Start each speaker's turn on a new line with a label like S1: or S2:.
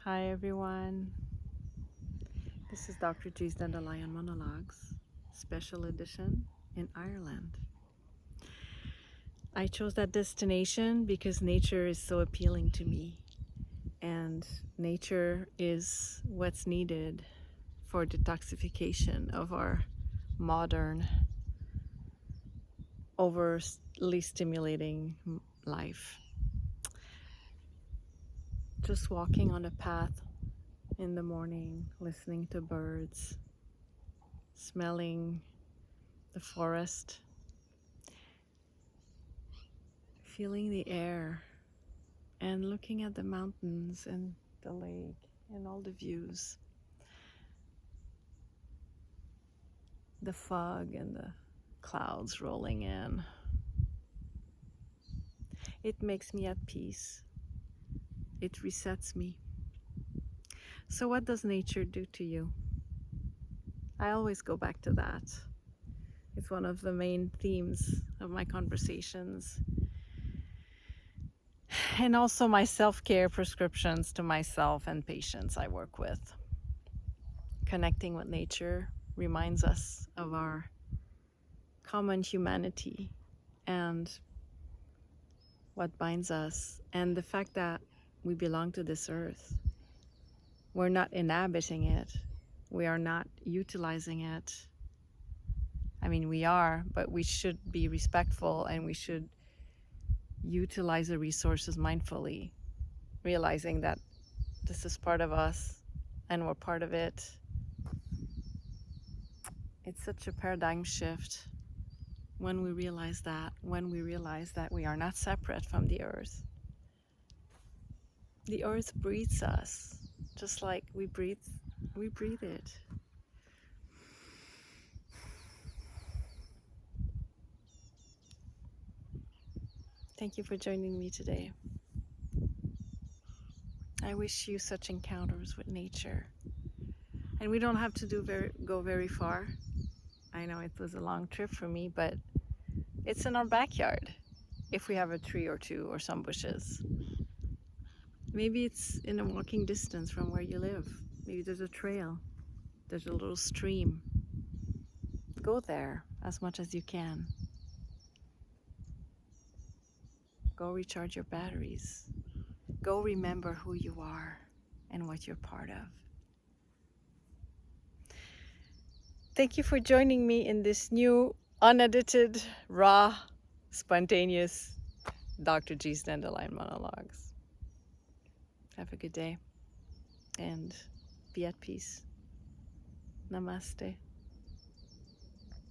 S1: Hi everyone, this is Dr. G's Dandelion Monologues, special edition in Ireland. I chose that destination because nature is so appealing to me, and nature is what's needed for detoxification of our modern, overly stimulating life. Just walking on a path in the morning, listening to birds, smelling the forest, feeling the air, and looking at the mountains and the lake and all the views, the fog and the clouds rolling in. It makes me at peace. It resets me. So what does nature do to you? I always go back to that. It's one of the main themes of my conversations, and also my self-care prescriptions to myself and patients I work with. Connecting with nature reminds us of our common humanity and what binds us, and the fact that we belong to this earth. We're not inhabiting it. We are not utilizing it. I mean, we are, but we should be respectful and we should utilize the resources mindfully, realizing that this is part of us and we're part of it. It's such a paradigm shift when we realize that we are not separate from the earth. The earth breathes us, just like we breathe it. Thank you for joining me today. I wish you such encounters with nature. And we don't have to go very far. I know it was a long trip for me, but it's in our backyard if we have a tree or two or some bushes. Maybe it's in a walking distance from where you live. Maybe there's a trail, there's a little stream. Go there as much as you can. Go recharge your batteries. Go remember who you are and what you're part of. Thank you for joining me in this new, unedited, raw, spontaneous Dr. G's Dandelion Monologues. Have a good day and be at peace. Namaste.